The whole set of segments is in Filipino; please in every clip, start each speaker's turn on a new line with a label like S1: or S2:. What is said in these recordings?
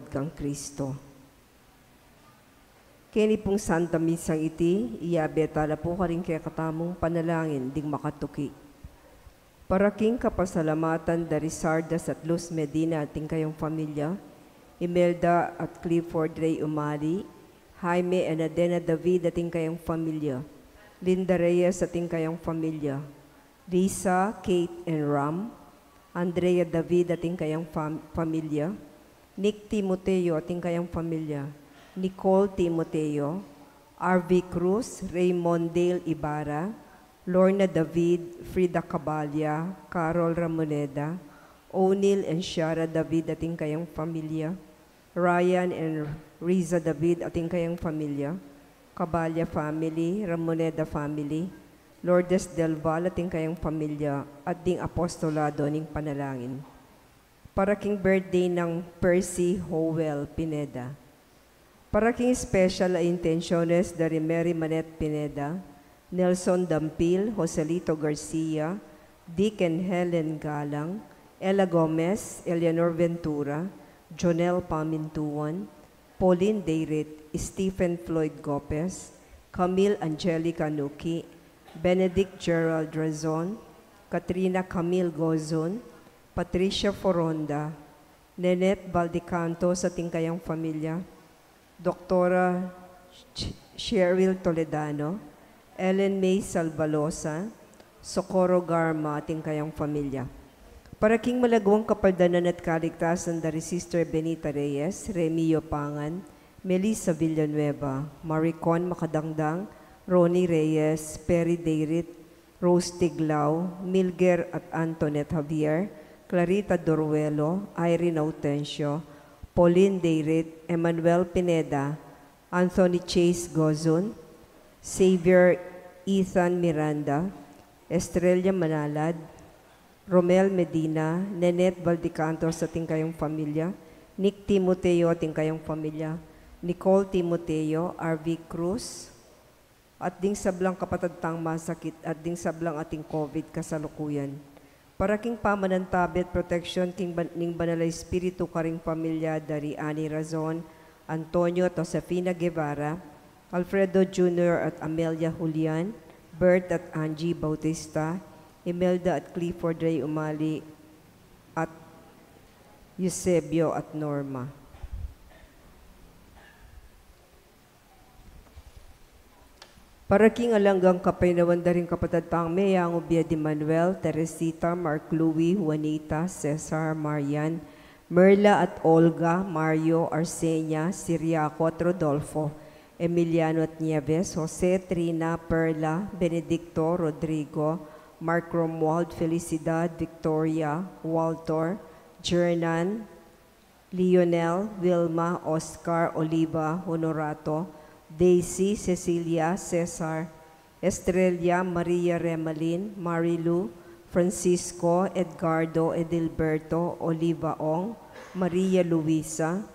S1: kang Kristo. Kini pong Santa Misang iti, iyabetala po ka rin kaya katamong panalangin ding makatuki. Paraking kapasalamatan dari Sardas at Luz Medina ating kayong pamilya, Imelda at Clifford Ray Umali, Jaime and Adena David ating kayong pamilya, Linda Reyes ating kayong pamilya, Lisa, Kate and Ram, Andrea David ating kayang pamilya, Nick Timoteo ating kayang pamilya, Nicole Timoteo, RV Cruz, Raymond Dale Ibarra, Lorna David, Frida Cabalya, Carol Ramoneda, O'Neill and Shara David ating kayang pamilya, Ryan and Riza David ating kayang pamilya, Cabalya family, Ramoneda family, Lourdes Del Val ating kayang pamilya at ding apostolado ning panalangin. Paraking birthday ng Percy Howell Pineda. Paraking special intenciones dari Mary Manette Pineda, Nelson Dampil, Joselito Garcia, Dick and Helen Galang, Ella Gomez, Eleanor Ventura, Jonel Pamintuan, Pauline Dayrit, Stephen Floyd Gopez, Camille Angelica Nuki, Benedict Gerald Razon, Katrina Camille Gozon, Patricia Foronda, Nenette Baldicanto sa tingkayang pamilya, Doktora Cheryl Toledano, Ellen May Salvalosa, Socorro Garma ating kayang pamilya. Paraking malagwang kapaldanan at kaligtasan dari Sister Benita Reyes, Remio Pangan, Melissa Villanueva, Maricon Makadangdang, Ronnie Reyes, Perry Dayrit, Rose Tiglao, Milger at Antoinette Javier, Clarita Doruelo, Irene Autencio, Pauline Dayrit, Emmanuel Pineda, Anthony Chase Gozon, Xavier Ethan Miranda, Estrella Manalad, Romel Medina, Nenette Valdicanto sa ating kayong pamilya, Nick Timoteo ating kayong pamilya, Nicole Timoteo, RV Cruz, at ding sablang kapatagtang masakit at ding sablang ating COVID kasalukuyan. Paraking pamanantabet protection ning banalay espiritu karing pamilya dari Ani Razon, Antonio at Josefina Guevara, Alfredo Jr. at Amelia Julian, Bert at Angie Bautista, Imelda at Clifford Ray Umali, at Eusebio at Norma. Paraking alanggang kapaynawan daring kapatagtang Mayang Ubia de Manuel, Teresita, Mark Louie, Juanita, Cesar, Marian, Merla at Olga, Mario, Arsenia, Siriaco at Rodolfo, Emiliano at Nieves, Jose, Trina, Perla, Benedicto, Rodrigo, Mark Romuald, Felicidad, Victoria, Walter, Jernan, Lionel, Wilma, Oscar, Oliva, Honorato, Daisy, Cecilia, Cesar, Estrella, Maria Remalin, Marilu, Francisco, Edgardo, Edilberto, Oliva Ong, Maria Luisa,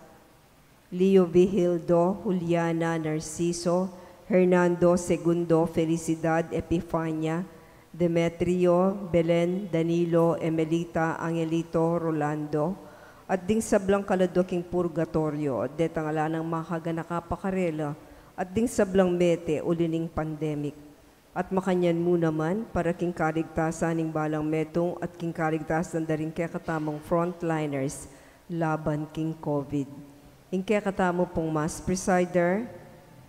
S1: Leo Vigildo, Juliana Narciso, Hernando Segundo, Felicidad Epifania, Demetrio, Belen, Danilo, Emelita, Angelito, Rolando, at ding sablang kaladoking purgatorio, detangala ng makaganakapakarela, at ding sablang mete ulining pandemic. At makanyan mo naman para king kaligtasan ning balang metong at king kaligtasan daring kaya katamong frontliners laban king COVID. Ing kaya katamo pong Mass Presider,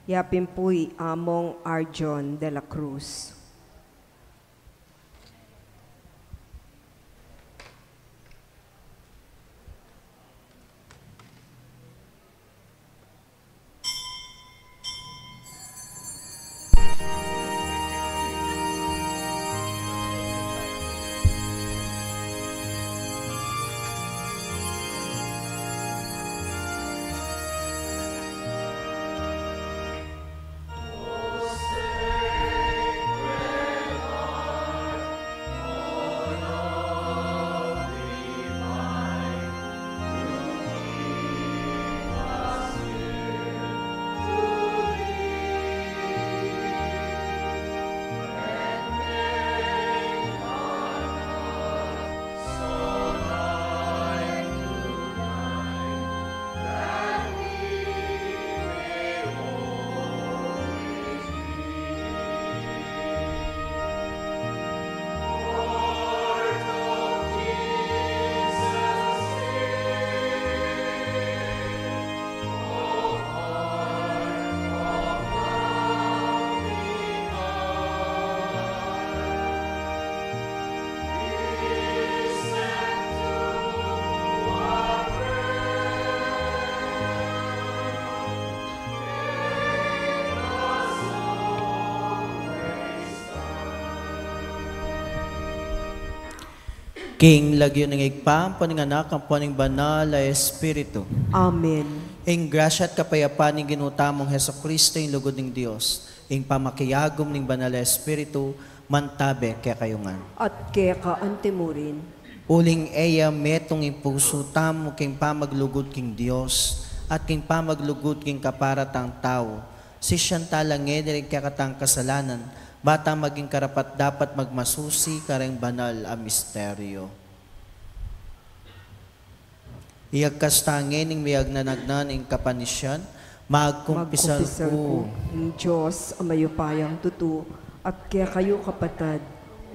S1: yapin po'y Among Arjon de la Cruz.
S2: King lagyo ng igpam, paninganak ang paning banal na Espiritu.
S1: Amen.
S2: Ing grasya at kapayapaan ng ginutamong Heso Kristo, yung lugod ng Diyos. Ing pamakiyagom ng banal na Espiritu, mantabe kaya kayungan.
S1: At kaya ka antimurin.
S2: Uling eya metong impuso tamo king pamaglugod king Diyos at king pamaglugod king kaparatang tao. Si siyantalang rin kakatang kasalanan, bata maging karapat dapat magmasusi kareng banal a misteryo. Iyagkastangin ning miyag nanagnan ing kapanisyan, magkumpisal ko.
S1: Ng Diyos ang mayupayang tutu, at kaya kayo kapatad,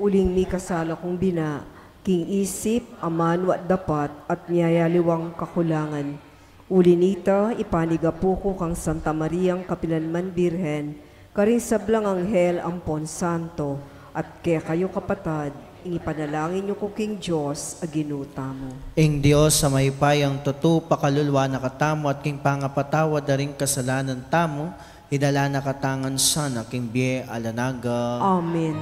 S1: uling mi kasala kong bina, king isip, aman wat dapat, at niyayaliwang kakulangan. Uli nita, ipanigapo ko kang Santa Mariang Kapilanman Birhen, karing sablang anghel ang Pon Santo, at kaya kayo kapatad, ipanalangin niyo ko king Diyos, aginuta mo.
S2: Ing Diyos sa mayupayang tutu, pakalulwa na katamo at king pangapatawa da ring kasalanan tamo, idala na katangan sana king biye alanaga.
S1: Amen.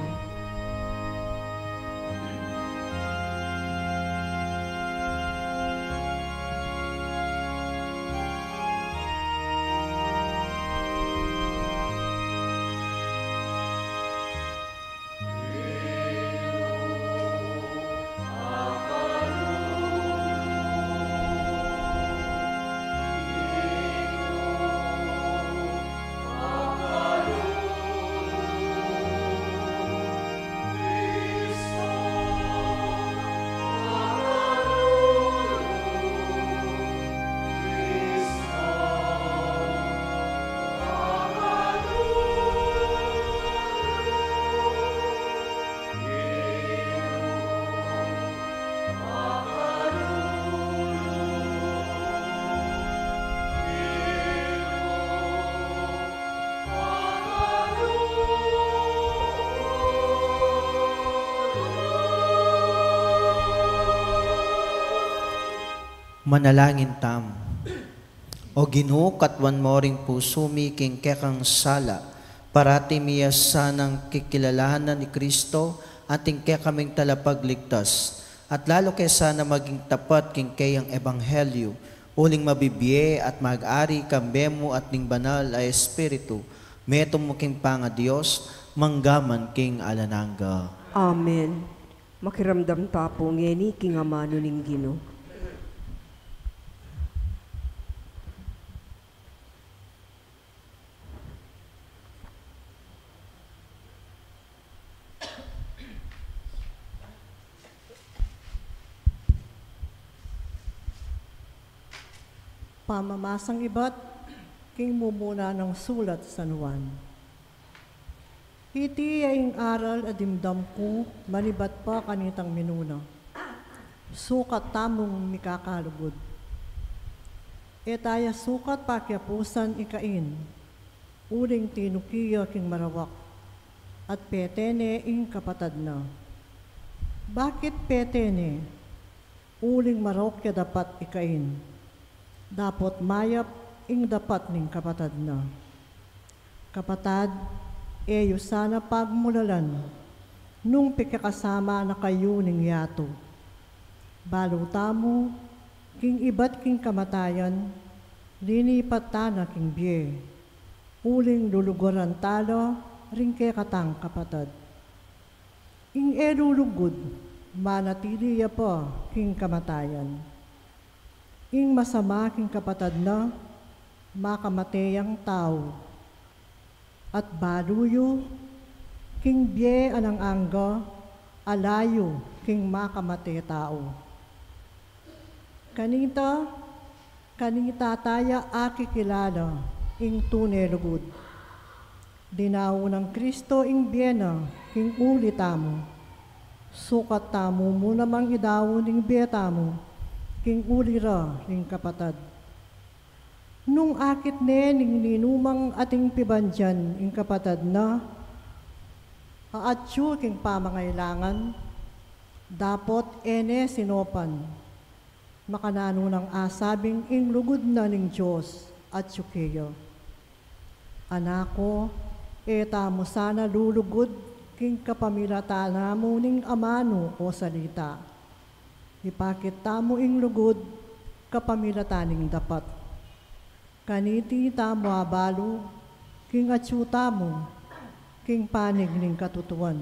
S2: Manalangin tam. O Ginoo, katwan mo ring puso mi king kekang sala, parati miya sanang kikilalahanan ni Kristo ating kekaming talapagligtas, at lalo kay sana maging tapat king kayang ebanghelyo, uling mabibye at mag-ari kambemo at ning banal ay Espiritu, meto mo king panga Diyos, manggaman king alananga.
S1: Amen. Makiramdam tapo ngeni king amano ning Ginoo.
S3: Pamamasang iba't king mumuna ng sulat sa Juan. Iti ay aral adimdam ko, manibat pa kanitang minuna. Sukat tamong mikakalugod. Etaya sukat pakyapusan ikain, uling tinukiya king marawak, at petene ing kapatad na. Bakit petene? Uling marawak ya dapat ikain. Dapot mayap ing dapat ning kapatad na. Kapatad, eyo sana pagmulalan, nung pikakasama na kayo ning yato. Baluta mo, king iba't king kamatayan, linipat na king biye. Uling lulugoran talo, ring kay katang kapatad. Ing elulugod, manatiliya pa king kamatayan. Ing masama king kapatad na, makamateyang tao. At baluyo, king biye anang angga, alayo king makamate tao. Kanita taya aki kilala, ing tunay lugod. Dinaw ng Kristo ing biyena, king uli tamo. Sukat tamo mo namang idawon ing biye tamo, king ulira ring kapatad. Nung akit ning ninumang ating pibandyan ing kapatad na, aatyo king pamangailangan, dapot ene sinopan, makanano ng asabing ing lugod na ning Diyos at yukeyo. Anako, eta mo sana lulugod king kapamilata mo ning amano o salita. Ipakita mo ing lugod, kapamilataning dapat. Kaniti tamo abalo, king atsyuta mo, king panig ning katutuan.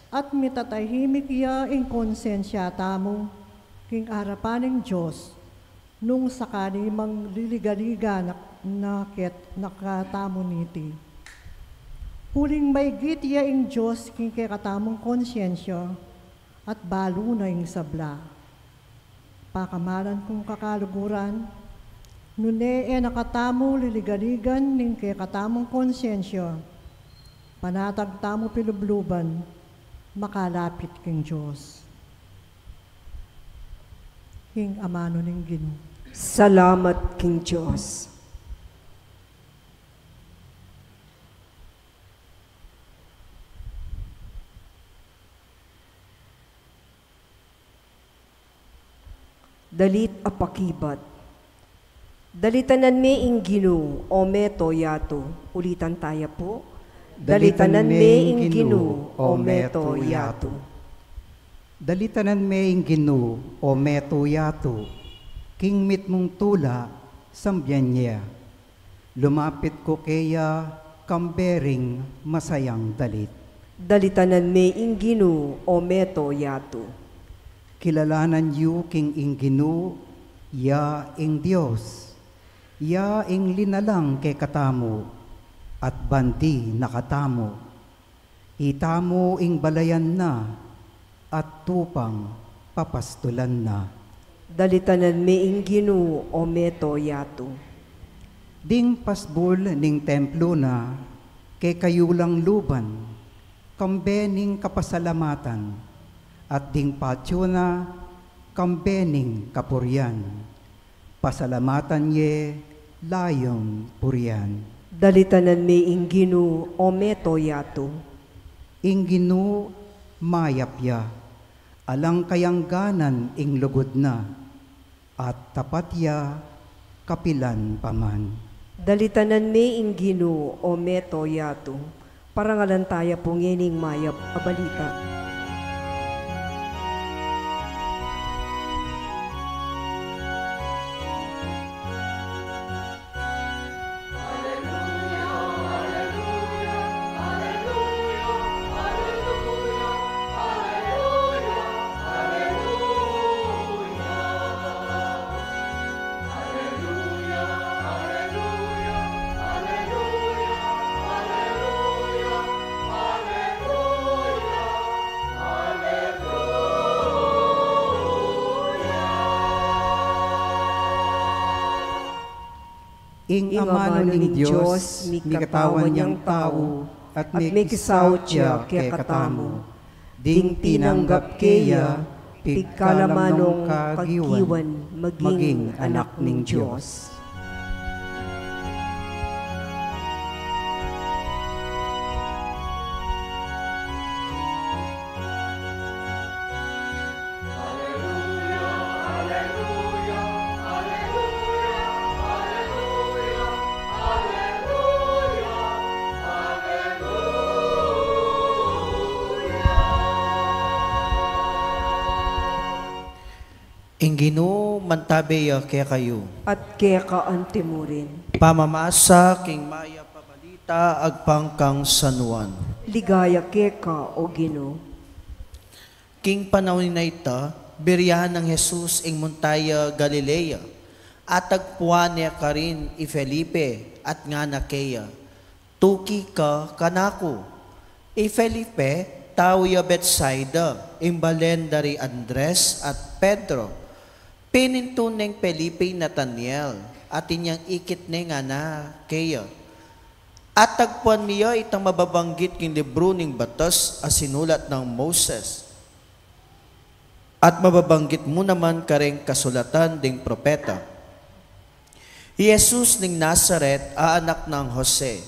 S3: At mitatahimik ya ing konsensya tamo, king arapaning Diyos, nung sakali mang liligaliga nakit nakatamo niti. Huling may gitya ing Diyos king kakatamong konsensya, at balo na ing sabla. Pakamalan kong kakaluguran, nune nakatamo liligaligan ning kakatamong konsensya, panatag tamo pilubluban, makalapit king Diyos. King amano ning Ginoo.
S1: Salamat, King Diyos. Dalit apakibat. Dalitanan me ing Ginoo, o meto yato. Ulitan tayo po. Dalitanan me ing Ginoo, o meto yato.
S4: Dalitanan me ing Ginoo, o meto yato. King mit mong tula, sambyan niya. Lumapit ko kaya, kambering masayang dalit.
S1: Dalitanan me ing Ginoo, o meto yato.
S4: Kilalanan yu king ing Ginoo, ya ing Dios, ya ing linalang kay katamo, at bandi nakatamo. Itamo ing balayan na, at tupang papastulan na.
S1: Dalitanan me ing Ginoo, o meto yato.
S4: Ding pasbol ning templo na, kay kayulang luban, kambe ning kapasalamatan, at ding patyo na, kambening kapuryan. Pasalamatan ye, layong puryan.
S1: Dalitanan me ing Ginoo, o meto yato.
S4: Ing Ginoo, mayapya, alang kayangganan ing lugod na, at tapatya, kapilan paman.
S1: Dalitanan me ing Ginoo, o meto yato. Parangalan tayo po ngining mayap abalita.
S4: Ing amano ning Diyos, mi katawan niyang tao, at may kisawt siya kay katamo. Ding tinanggap keya, pigkalamanong kagiwan, maging anak ning Diyos.
S2: Ing Ginoo, mantabeya kaya kayo.
S1: At kaya kaantimurin.
S2: Pamamasa king maya pabalita agpangkang sanuan.
S1: Ligaya keka, o Ginoo.
S2: King panahon na ita, biriyahan ng Jesus ing Montaya Galilea, at agpuan niya ka rin i Felipe at nga na Kea. Tuki ka kanako. I Felipe, tao ya Bethsaida, imbalen dari Andres at Pedro. Pinintun ng Felipe Nathaniel, at inyang ikit ni nga na Kea. At tagpuan niya itang mababanggit king libro ning batas as sinulat ng Moses. At mababanggit mo naman kareng kasulatan ding propeta. Jesus ning Nazaret, anak ng Jose,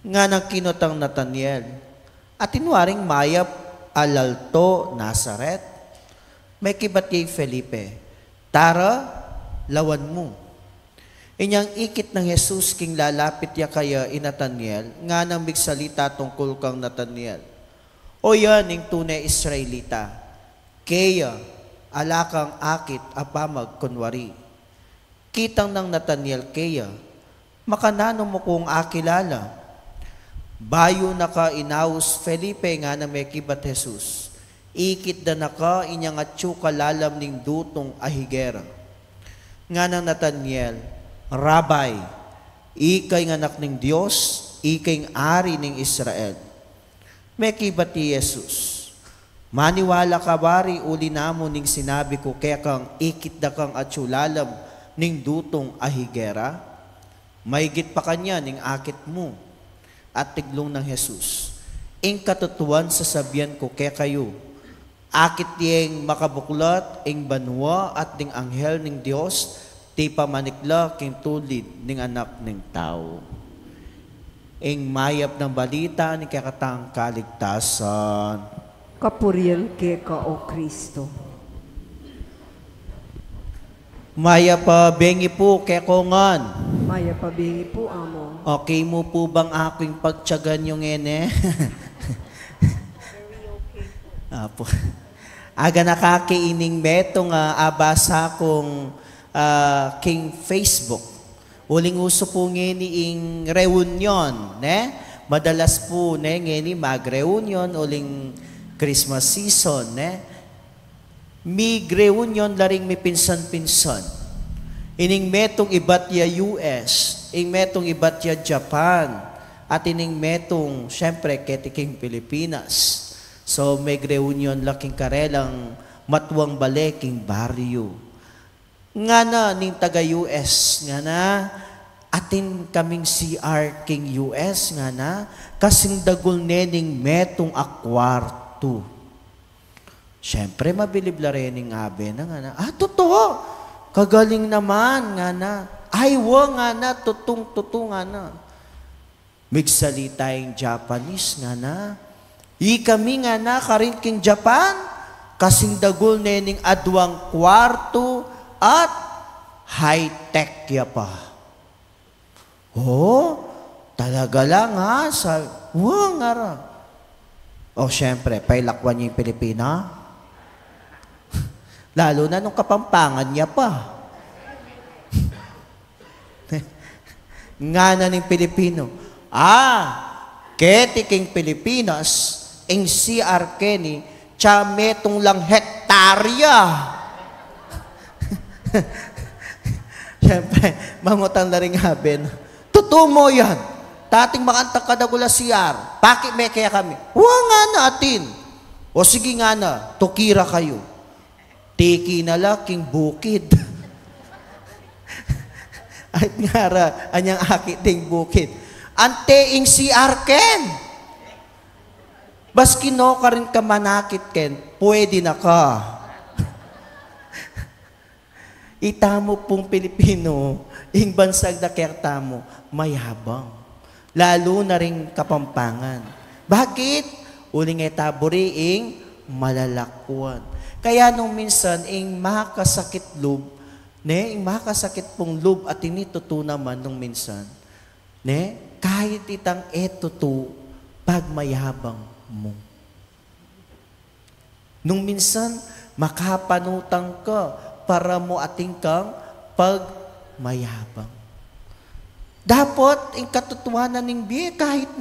S2: nga nang kinotang Nathaniel, at inwaring mayap alalto Nazaret. May kibatay Felipe, tara, lawan mo. Inyang ikit ng Jesus king lalapit ya kaya Nathaniel, nga nang bigsalita tungkol kang Nathaniel. O yan, ing tunay Israelita, kaya alakang akit apamag kunwari. Kitang ng Nathaniel kaya, makanano mo kung akilala. Bayo na ka inaus Felipe nga na may kibat Jesus. Ikit da na ka inyang atyo kalalam ning dutong ahigera. Nga ng Nathaniel, Rabay, ikay nga anak ning Diyos, ikay ari ning Israel. May kibat ni Jesus. Maniwala ka bari uli namo ning sinabi ko kaya kang ikit da kang atyo lalam ning dutong ahigera. Maigit pa kanya ning akit mo. At tiglong ng Jesus, ing katutuan sasabihan ko kaya kayo, akit diyeng makabuklat, ing banwa at ding anghel ning Diyos, ti pamanikla king tulid ning anak ning tao. Ing mayap ng balita ni kakatang kaligtasan.
S1: Kapurian ke ka o Kristo.
S2: Maya pa bengi po kekongan.
S1: Maya pabingi po amo.
S2: Okay mo po bang aking pagtiyagan yung ene? Apo. Aga nakakiining betong abasa kong king Facebook. Uling uso po ngeni ing reunion, ne? Madalas po ne ngeni mag-reunion uling Christmas season, ne? Mig-reunion laring mi pinsan-pinsan. Ining metong ibatya US, ing metong ibatya Japan, at ining metong, syempre, ketiking Pilipinas. So, may reunion laking karelang matuwang baleking baryo. Nga na, ning taga-US, nga na, atin kaming CR king US, nga na, kasing dagul nening metong akwarto. Siyempre, mabilib la rin ng abe na nga na, totoo, kagaling naman nga na, aywa nga na, tutong nga na. Migsalita yung Japanese nga na, kami nga na, karin king Japan, kasing dagol nening adwang kwarto at high-tech ya pa. Oh, talaga lang ha, nga ra. O siyempre, pailakwan niya yung Pilipina. Lalo na nung Kapampangan niya pa. Nga na ng Pilipino. Ketiking Pilipinas, ing CR Kenny, metong lang hektarya. Siyempre, mangutan na rin haben. Totoo mo yan. Tating makanta ka na gula CR. Pakit may kaya kami. Huwag nga natin. O sige nga na, tukira kayo. Tiki na laking bukid. At nga ra, anyang akit ding bukid. Ante ing CR Ken. Baski no ka rin ka manakit Ken, pwede na ka. Itamo pong Pilipino, ing bansag na kerta mo, mayabang. Lalo na rin Kapampangan. Bakit? Uling etabori ing malalakwan. Kaya nung minsan, ing makasakit loob, ing makasakit pong loob at inituto naman nung minsan, kahit itang etuto, pagmayabang mo. Nung minsan, makapanutang ka para mo ating kang pagmayabang. Dapat, ing katotohanan ng biye, kahit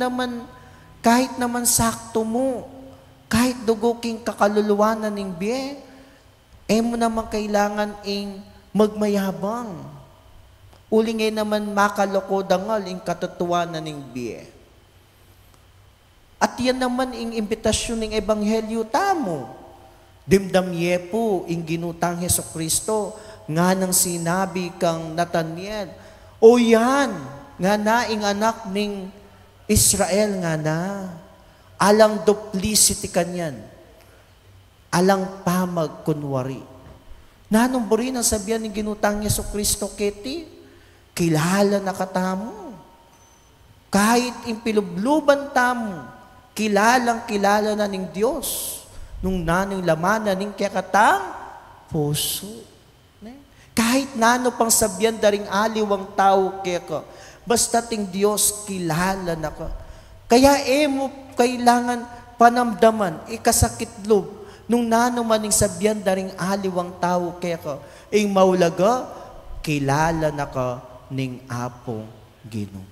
S2: naman sakto mo, kahit duguking kakaluluwanan ng biye, mo naman kailangan ing magmayabang. Uling naman makaloko dangal ing katotohanan ng biye. At yan naman ing imbitasyon ng Ebanghelyo tamo. Dimdamye po ing ginutang Hesukristo nga nang sinabi kang Nathaniel, o yan, nga na ing anak ning Israel nga na. Alang duplicity kanyan. Alang pamag kunwari. Nanong buri ang sabihan ng ginutang Hesukristo keti, kilala na katamo. Kahit impilubluban tamo, kilala na ng Diyos. Nung nanong laman na ning kakatang puso. Kahit nano pang sabihan daring aliwang tao kaya basta ting Diyos kilala na ka. Kaya mo kailangan panamdaman, ikasakit loob, nung nanumaning sabyan daring aliwang tao kaya ka, ing maulaga, kilala na ka ning Apo Ginoo.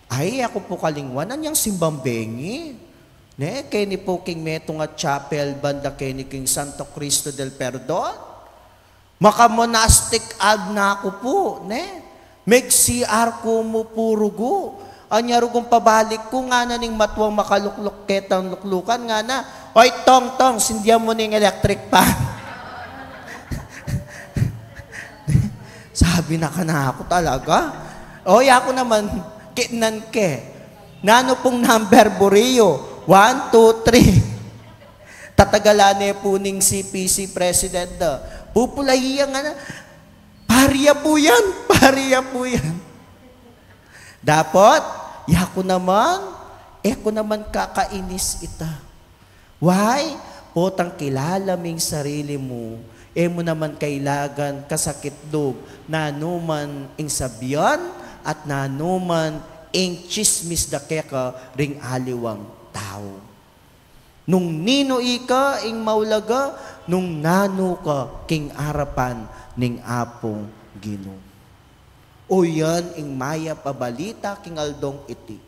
S2: Ay, ako po kalingwan, anyang simbang bengi. Ne, kay ni po king metong at chapel, banda kay ni king Santo Cristo del Perdon. Makamonastic ad na ako po, ne. Meg-CR ko mo purugo. Anya rugong pabalik ko nga na ning matuwang makalukluk ketang luklukan nga na. Oy, tong, sindihan mo ning electric pan. Sabi na ka na ako talaga. Oy, ako naman, kitnan ke. Nano pong number buriyo? 1, 2, 3. Tatagalane po ning CPC President na. Pupulahiya nga na. Pariya po yan. Dapat, ko naman kakainis ita. Why? Potang kilala ming sarili mo, mo naman kailagan kasakitdog, nanuman ing sabyan, at nanuman ing chismis da keka ring aliwang tao. Nung nino ika ing maulaga, nung nano ka king arapan ning Apong Ginoo. O yan ing maya pabalita king aldong iti.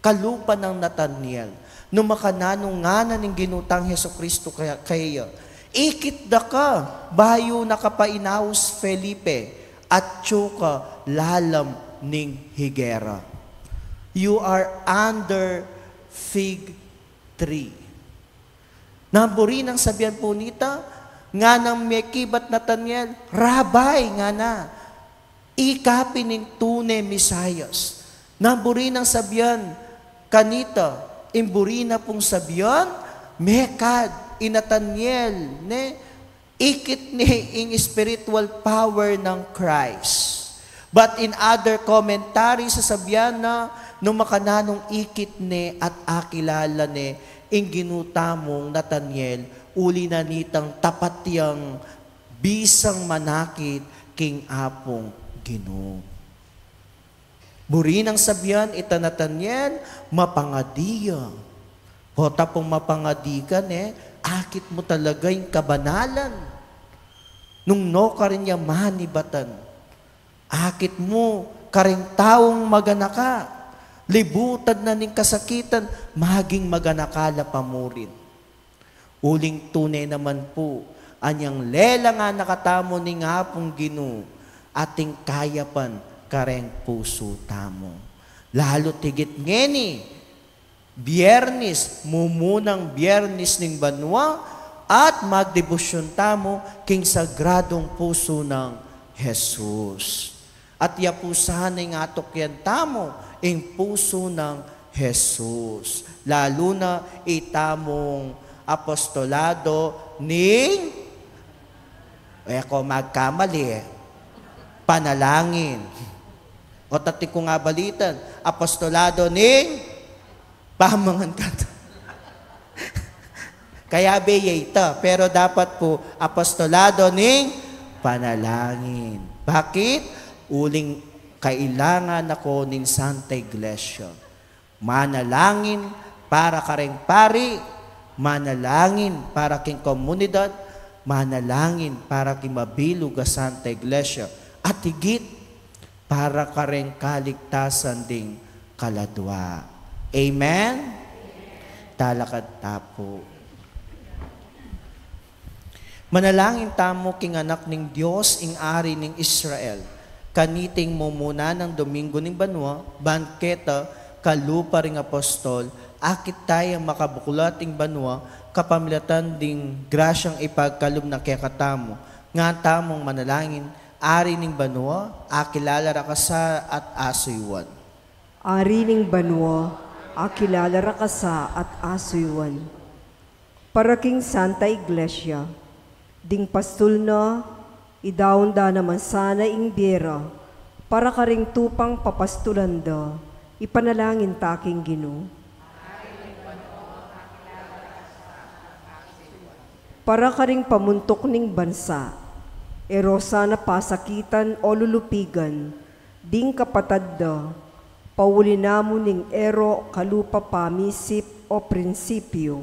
S2: Kalupa ng Nathaniel, nung makananong ngana ning ginutang Hesukristo kaya, ikit da ka, bayo nakapainaus Felipe, at tsuka lalam ning higera. You are under fig tree. Naburi ng sabihan po nita, nga nang mekibat Nathaniel, Rabay nga na, ikapin ng tunay Misayas. Naburi ng sabihan, kanita, imburi na pong sabihan, mekad, Nathaniel, ne, ikit ni ing spiritual power ng Christ. But in other commentary sa sabihan na, nung makananong ikit ni at akilala ni, ing ginutamong Nathaniel, uli na nitang tapat yang bisang manakit king Apong Ginoo. Buri ng sabihan, ita Nathaniel, mapangadiya. O tapong mapangadikan akit mo talaga yung kabanalan. Nung no ka rin niya manibatan, akit mo karing taong maganaka. Libutad na ning kasakitan, maging maganakala pamurin. Uling tunay naman po, anyang lela nga nakatamo ning Apong Ginoo, ating kayapan kareng puso tamo. Lalo tigit ngeni, Biyernes, mumunang Biyernes ning banwa, at magdebosyon tamo king sagradong puso ng Jesus. At yapusahan nga atok yan tamo, ing puso ng Jesus. Lalo na itamong apostolado ning, ako magkamali panalangin. O tati ko nga balitan, apostolado ning pamangan ka. Kaya beyeta, pero dapat po apostolado ning panalangin. Bakit? Uling kailangan ako ning Santa Iglesia. Manalangin para kareng pari, manalangin para king komunidad, manalangin para king mabilog a Santa Iglesia, at higit para kareng kaligtasan ding kaladwa. Amen? Talakad tapo. Manalangin tamo king anak ning Dios ing ari ning Israel. Kaniting mo muna ng Domingo ning banwa, banketa, kalupa ring apostol, akit tayo makabukulating banwa, kapamilatan ding grasyang ipagkalum na kekatamo, nga tamong manalangin, ari ning banwa, akilala rakasa at asuywan.
S1: Ari ning banwa, akilala rakasa at asuywan. Para king Santa Iglesia, ding pastol na, idaon da naman sana ing biyera, para karing tupang papastulanda, ipanalangin taking Ginoo. Para karing pamuntok ning bansa, erosa na pasakitan o lulupigan, ding kapatad da, pauli namo ning ero kalupa pamisip o prinsipyo,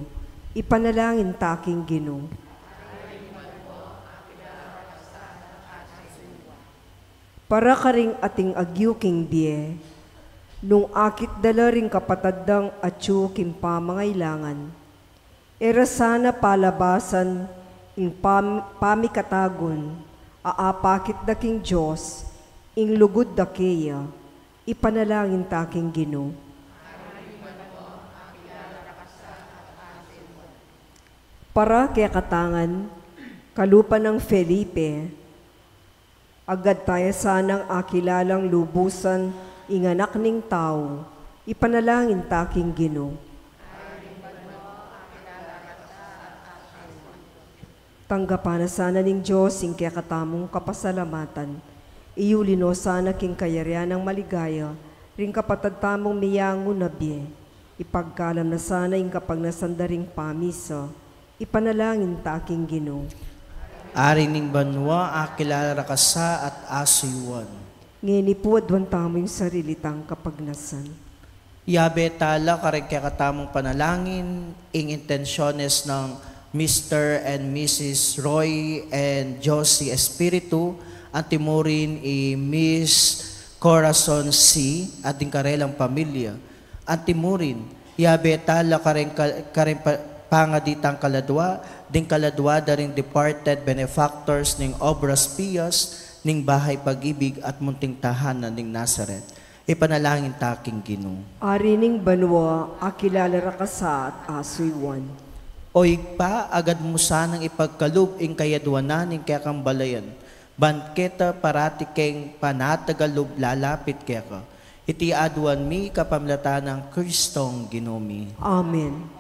S1: Ipanalangin taking Ginoo. Para ka ring ating agyuking biye, nung akit dala ring kapatadang atyu kimpamangailangan, era sana palabasan ing pamikatagon, aapakit daking Diyos, ing lugod da keya, ipanalangin taking Ginoo. Para kaya katangan, kalupa ng Felipe, agad tayo sanang akilalang lubusan inganak ning tao, ipanalangin taking Ginoo. Tanggapan na sana ning Diyos ing kaya katamong kapasalamatan, iyulino sana king kayarian ng maligaya, ring kapatad tamong miyango na biye, ipagkalam na sana ing kapag nasandaring pamisa, ipanalangin taking Ginoo.
S2: Ari ning banwa, akilala rakasa at asuywan.
S1: Ngeni po adwan tamo yung sarilitang kapagnasan.
S2: Yabe tala kareng kaya katamong panalangin, ing intensyones ng Mr. and Mrs. Roy and Josie Espiritu, at timurin Miss Corazon C. at din karelang pamilya. At timurin, yabe tala kareng pangaditang kaladwa, ding kaladwa daring departed benefactors ning Obras Pias, ning Bahay Pag-ibig at munting tahanan ning Nazaret. Ipanalangin taking Ginoo.
S1: Ari ning banwa, akilala rakasa at asuywan.
S2: Oy pa, agad mo sanang ipagkalub ing kayadwanan ning kaya kang balayan. Banketa parati keng panatagalub lalapit kaya ka. Iti adwan mi kapamlatan ng Kristong Ginomi.
S1: Amen.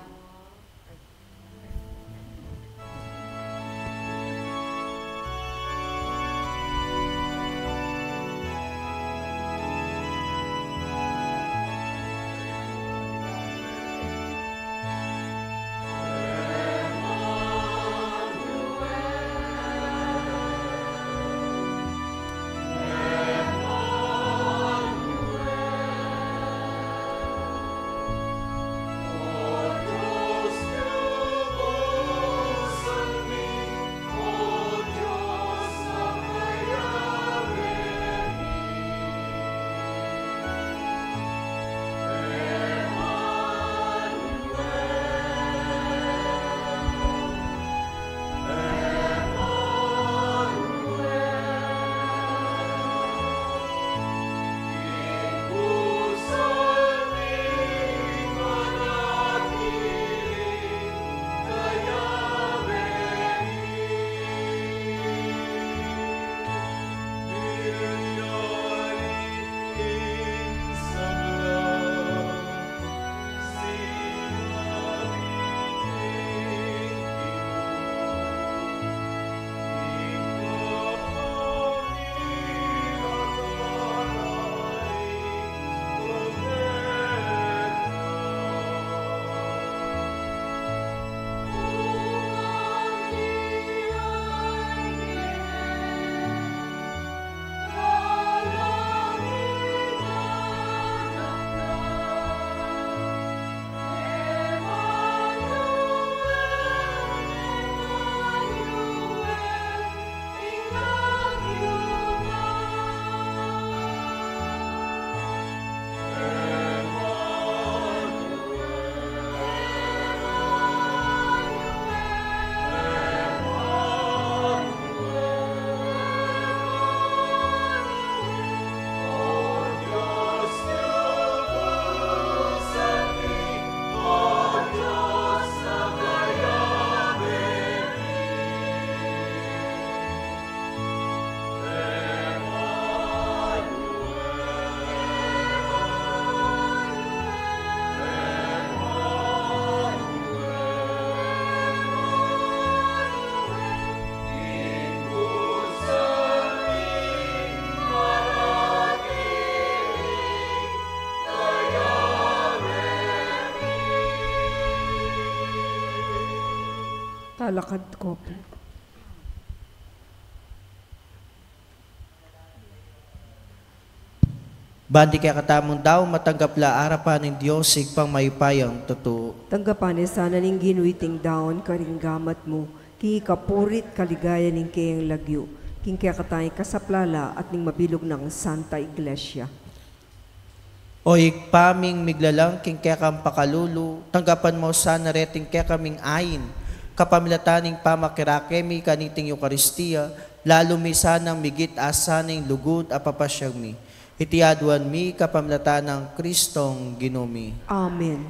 S1: Talakad ko po.
S2: Bandi kaya katamong daw matanggap la arapan ng Diyos igpang mayupayang totoo.
S1: Tanggapan sana ning ginuiting daon karinggamat mo, kikapurit kaligaya ning kayang lagyo, king kaya katay kasaplala at ning mabilog ng Santa Iglesia.
S2: O igpaming miglalang king kaya kang pakalulu, tanggapan mo sana reting kaya kaming ayin, kapamilataning pamakirakemi kaniting Eucharistia, lalo mi sanang migit asaning lugod a papasyag mi. Itiaduan mi kapamilatan ng Kristong Ginumi.
S1: Amen.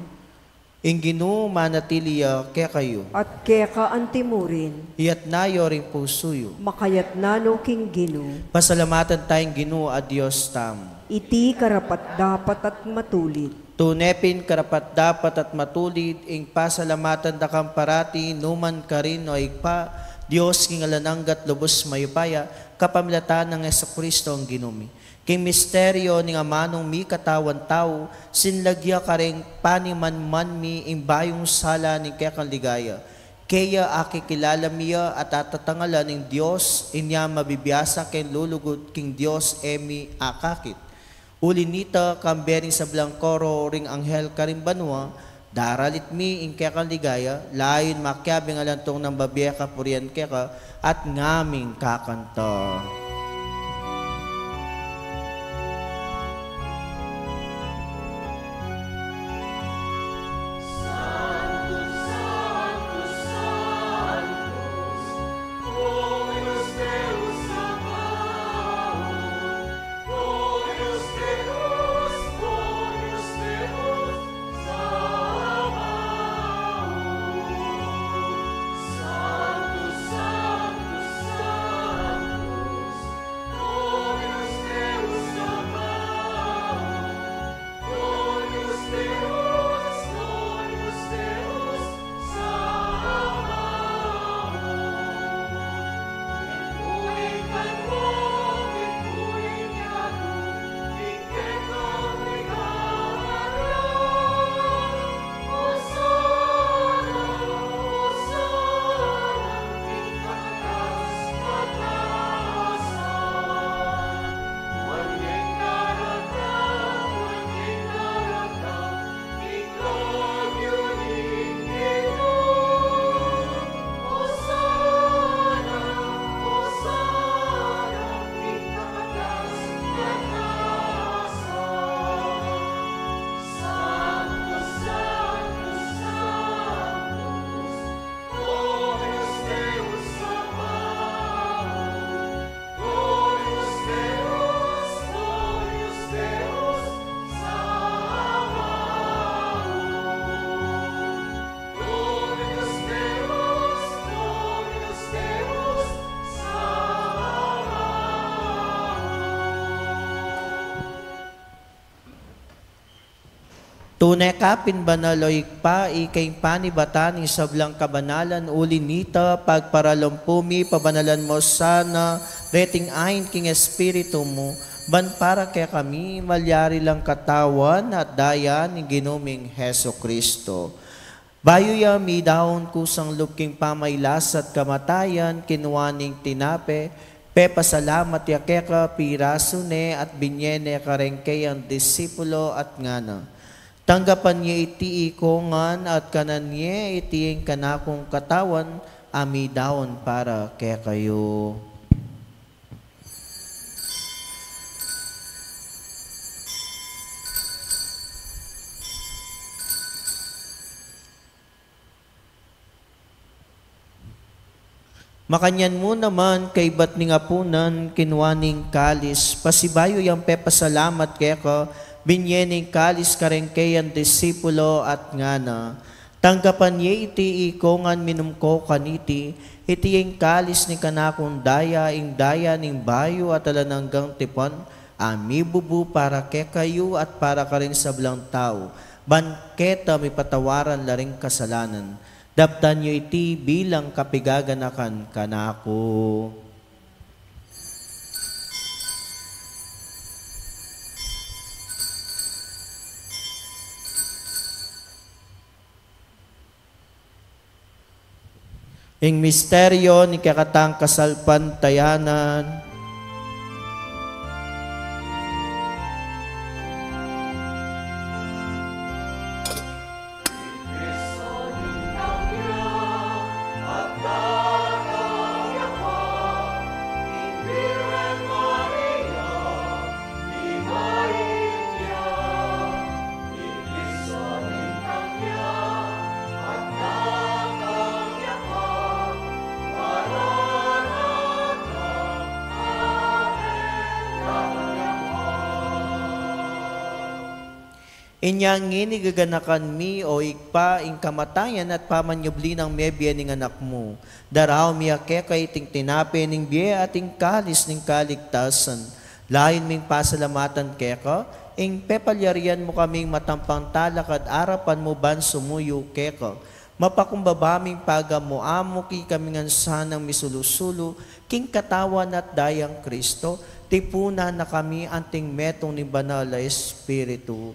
S2: Ing Ginoo manatiliya kaya kayo.
S1: At kaya ka antimurin,
S2: Iyat nayo rin pusuyo.
S1: makayat nano king Ginoo,
S2: Pasalamatan tayong Ginoo a Diyos tamo.
S1: iti karapat dapat at matulid.
S2: Tunepin karapat dapat at matulid, ing pasalamatan da kang parati, numan ka rin o igpa, Diyos king alananggat lubos mayupaya, kapamilatan ng Jesucristo ang Ginumi. King misteryo ning amanong mi katawan tao, sinlagya ka rin paniman-man mi ing bayong sala ni kaya kang ligaya. Kaya akikilala miya at atatangalan ng Diyos, inya mabibiyasa ken lulugod king Diyos emi akakit. Ulinita kambering sa blangkoro ring anghel karing banwa, daralit mi ing kaya kang ligaya, layon makyabing alantong ng babiya kapurian kaya at ngaming kakanta. Tunay kapin banaloy pa ikay panibatan isablang kabanalan ulinita pagparalompumi pabanalan mo sana reting ain king espiritu mo ban para kaya kami malyari lang katawan at daya ni ginuming Heso Kristo. Bayo ya mi daon kusang lupking pamaylas at kamatayan kinuwaning tinape pasalamat ya keka piraso ne at binyene karengkay ang disipulo at ngana. Tanggapan niya iti ikongan at kanan niya itiing kanakong katawan, ami daon para kaya kayo. Makanyan mo naman kay ba't ni ngapunan kinwaning kalis, pasibayo yung pasalamat kaya ka, binyening kalis karengkeyan disipulo at ngana. Tanggapan niya iti ikongan minumko kaniti, iti yung kalis ni kanakong daya, ing daya ning bayo at alananggang tipon, ami bubu para ke kayo at para ka rin sa blang tao. Banketa may patawaran laring kasalanan. Daptan niyo iti bilang kapigaganakan kanako. Ing misteryo ni kakatang kasalpantayanan, Inyang inigaganakan mi o ikpa ing kamatayan at pamanyubli ng mebya ning anak mo. Daraw mi akekay ting tinape ning biye at ing kalis ning kaligtasan. Lain ming pasalamatan keka, ing pepalyarian mo kaming matampang talakad arapan mo ban sumuyo keka. Mapakumbabaming pagamo amo ki kamingan sanang misulusulo, king katawan at dayang Kristo, tipuna na kami anting metong ni Banal na Espiritu.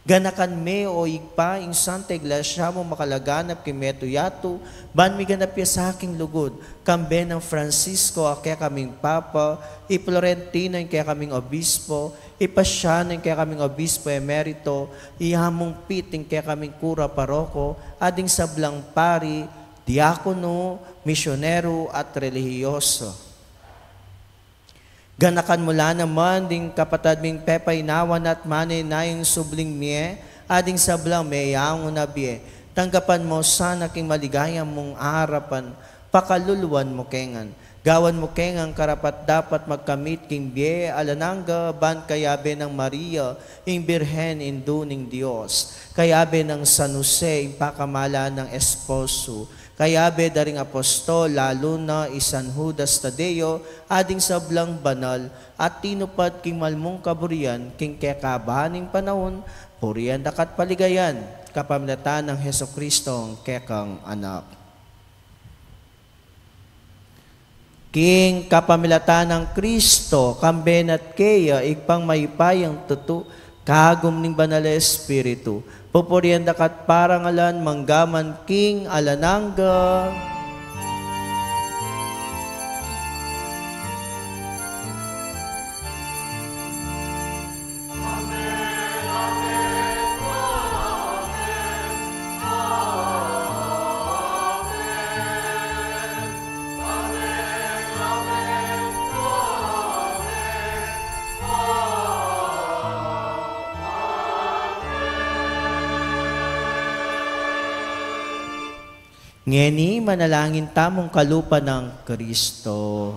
S2: Ganakan me o igpa ing Santa Iglesia mo makalaganap kimeto yato, ban mi ganap ya sa aking lugod, kambe ng Francisco a kaya kaming Papa, i Florentino yung kaya kaming Obispo, i Pasiano yung kaya kaming Obispo Emerito, i Hamong Pit yung kaya kaming Kura Paroko, ading sablang pari, diakono, misyonero at relihiyoso. Ganakan mula naman ding kapatad ming pepay nawan at manay na yung subling miye, ading sablang mayang unabye. Tanggapan mo sana king maligaya mong harapan, pakaluluan mo kengan. Gawan mo kengan karapat dapat magkamit king biye, alananga ban kayabe ng Maria, ing Birhen induning Diyos. Kayabe ng San Jose, ing pakamala ng esposo. Kayabe daring apostol, lalo na isan Judas Tadeo, ading sablang banal, at tinupad king malmong kaburian, king kekabahaning panahon, purian dakat paligayan, kapamilatan ng Heso Kristong kekang anak. King kapamilatan ng Kristo, kamben at keya, ikpang maypayang tutu, kagum ning Banal na Espiritu, pupurian dakat parangalan manggaman king alananga. Ngeni manalangin tamong kalupa ng Kristo.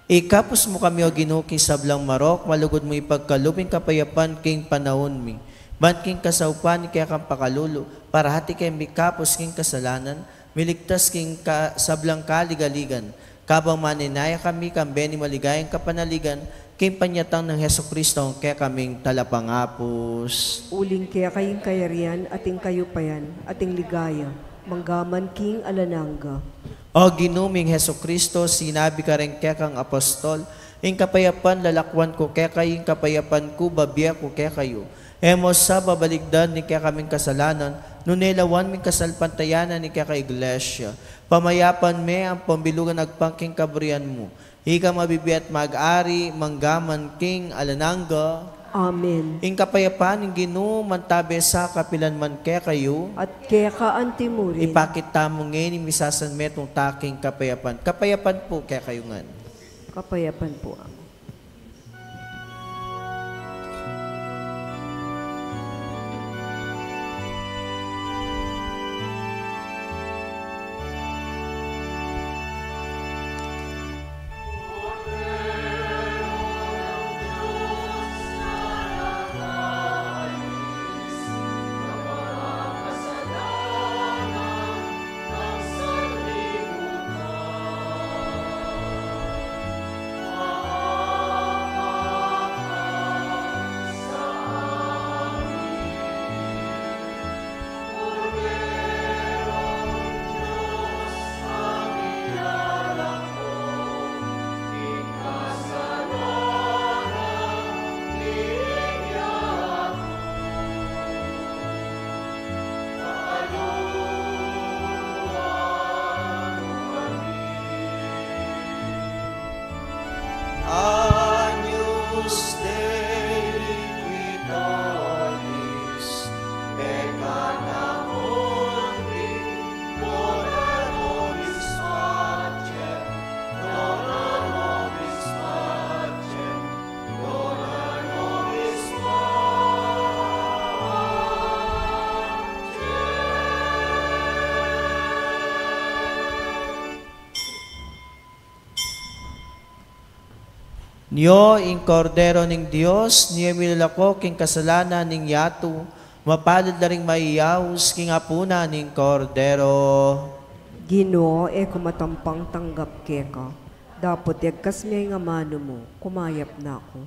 S2: Ikapos mo kami o ginuking sablang marok, malugod mo ipagkaluping kapayapan king panahon mi. Ban king kasaupan kaya kang pakalulo, para hati kay mikapos king kasalanan, miligtas king sablang kaligaligan. Kabang maninaya kami kambe ni maligayang kapanaligan, king panyatang ng Heso Kristo kaya kaming talapangapos.
S1: Uling kaya kayong kayarian, ating kayupayan, ating ligaya, manggaman king alananga.
S2: O ginuming Heso Kristo, sinabi ka rin kaya kang apostol, ing kapayapan lalakwan ko kaya kayong kapayapan ko, babya ko kaya kayo. Emos sa babaligdan ni kaya kaming kasalanan, nunelawan ming kasalpantayanan ni kaya ka iglesia. Pamayapan me ang pambilugan nagpangking kabriyan mo. Ika mabibiyat mag-ari, manggaman king alanangga.
S1: Amen.
S2: Ing kapayapaan ng Ginoo mantabe sa kapilan man kaya kayo.
S1: At kaya ka antimurin.
S2: Ipakita mo ngayon misasan metong taking kapayapan. Kapayapan po kaya kayo nga.
S1: Kapayapan po.
S2: Agnus Dei quitoris, peccata mundi, dona nobis pacem, dona nobis pacem, dona nobis Nyo ing kordero ning Dios, niya milako king kasalanan ning yato, mapalad na ring maiyaws king apuna ning kordero.
S1: Ginoo, kumatampang tanggap keka. Dapat yagkas niya nga mano mo, kumayap na ako.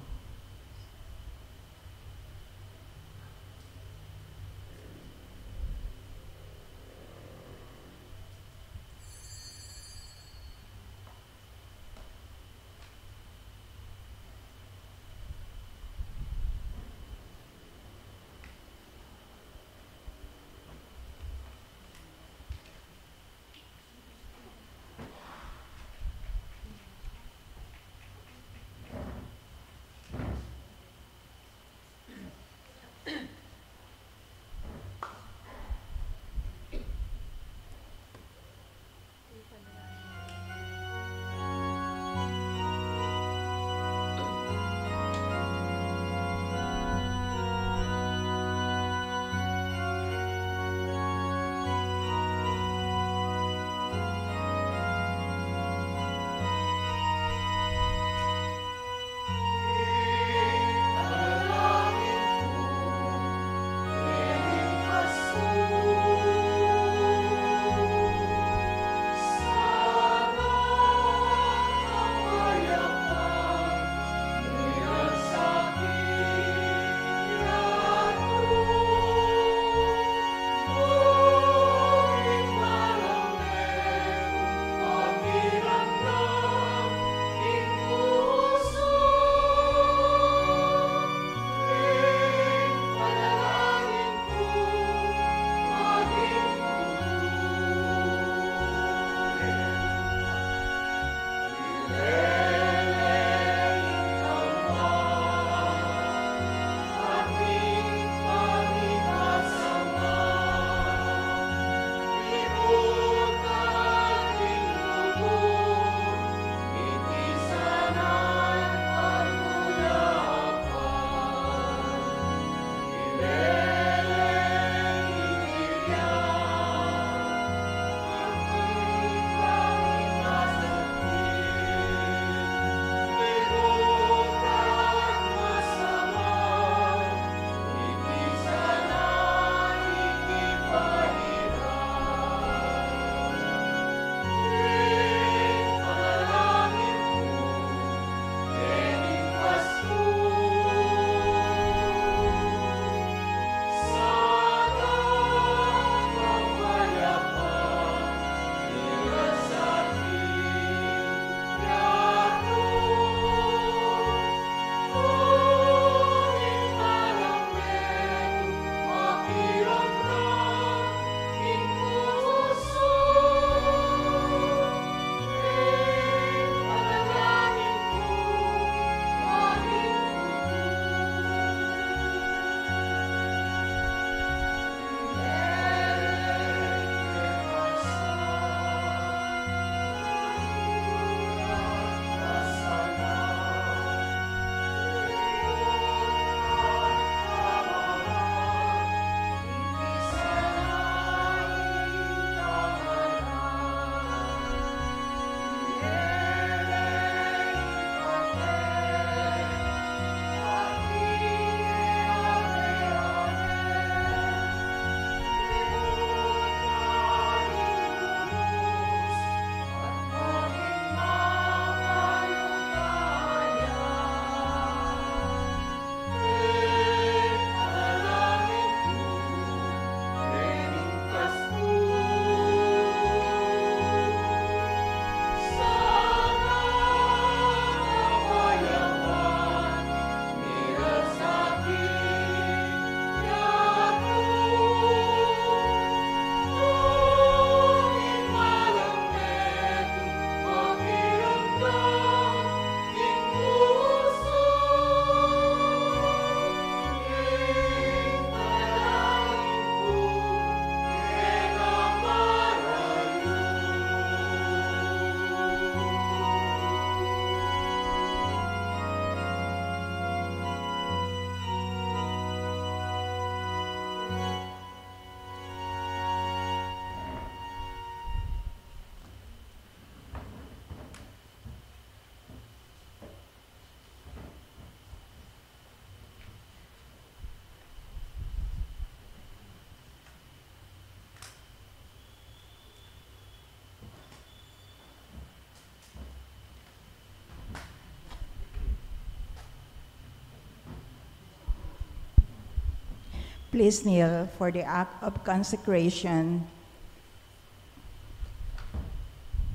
S5: Please kneel for the act of consecration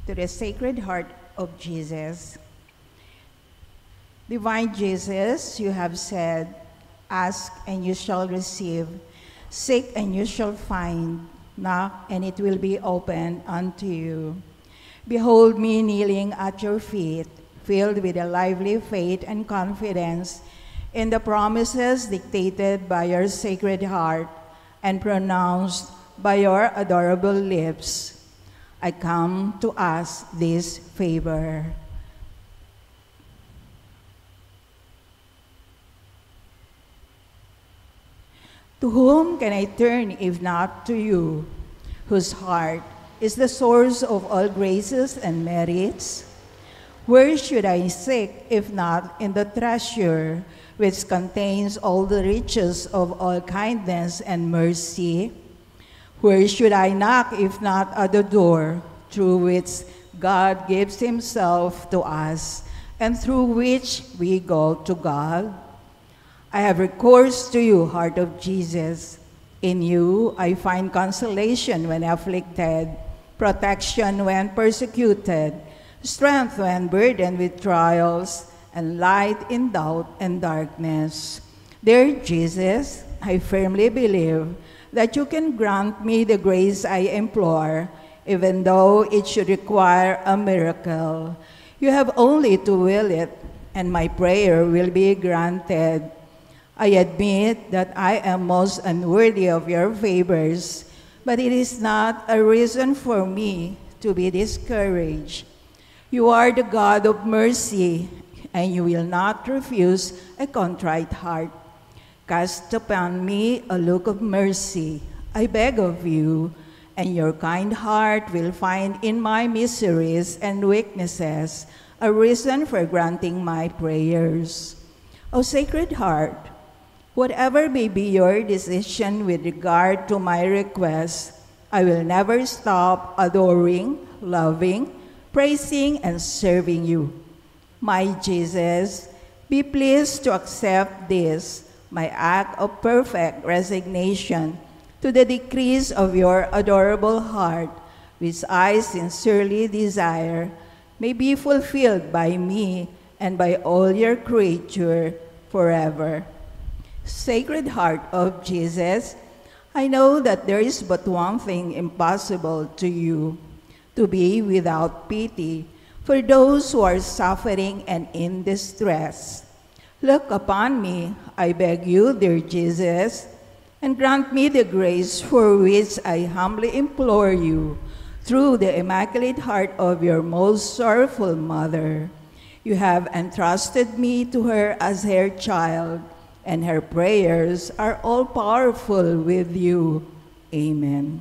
S5: to the Sacred Heart of Jesus. Divine Jesus, you have said, ask and you shall receive, seek and you shall find, knock and it will be opened unto you. Behold me kneeling at your feet, filled with a lively faith and confidence in the promises dictated by your Sacred Heart and pronounced by your adorable lips. I come to ask this favor. To whom can I turn if not to you, whose heart is the source of all graces and merits? Where should I seek if not in the treasure which contains all the riches of all kindness and mercy? Where should I knock if not at the door through which God gives himself to us and through which we go to God? I have recourse to you, Heart of Jesus. In you I find consolation when afflicted, protection when persecuted, strength when burdened with trials, and light in doubt and darkness. Dear Jesus, I firmly believe that you can grant me the grace I implore, even though it should require a miracle. You have only to will it, and my prayer will be granted. I admit that I am most unworthy of your favors, but it is not a reason for me to be discouraged. You are the God of mercy, and you will not refuse a contrite heart. Cast upon me a look of mercy, I beg of you, and your kind heart will find in my miseries and weaknesses a reason for granting my prayers. O Sacred Heart, whatever may be your decision with regard to my request, I will never stop adoring, loving, praising, and serving you. My Jesus, be pleased to accept this, my act of perfect resignation to the decrees of your adorable heart, which I sincerely desire may be fulfilled by me and by all your creature forever. Sacred Heart of Jesus, I know that there is but one thing impossible to you, to be without pity for those who are suffering and in distress. Look upon me, I beg you, dear Jesus, and grant me the grace for which I humbly implore you through the Immaculate Heart of your most sorrowful mother. You have entrusted me to her as her child, and her prayers are all powerful with you. Amen.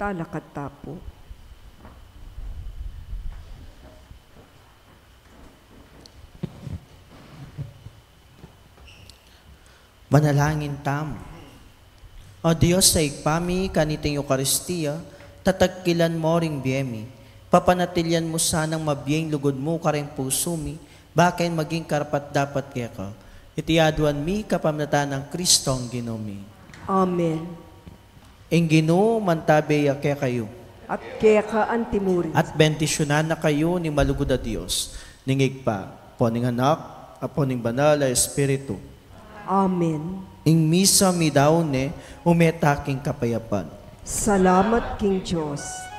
S1: Talakata po.
S2: Manalangin tam. O Diyos, sa igpami kaniting Eucharistia, tatagkilan mo ring biyemi. Papanatilyan mo sanang mabiyeng lugod mo karing puso mi, bakay maging karapat dapat kaya ka. Itiaduan mi kapamnatan ng Kristong Ginomi.
S1: Amen.
S2: Ing Ginoo mantabeya kaya kayo.
S1: At kaya ka antimurin.
S2: At bendisyonan na kayo ni malugod na Diyos. Ningig pa, poning anak, aponing banal na Espiritu.
S1: Amen.
S2: Ing misa mi daw ne, umetaking kapayapan.
S1: Salamat King Diyos.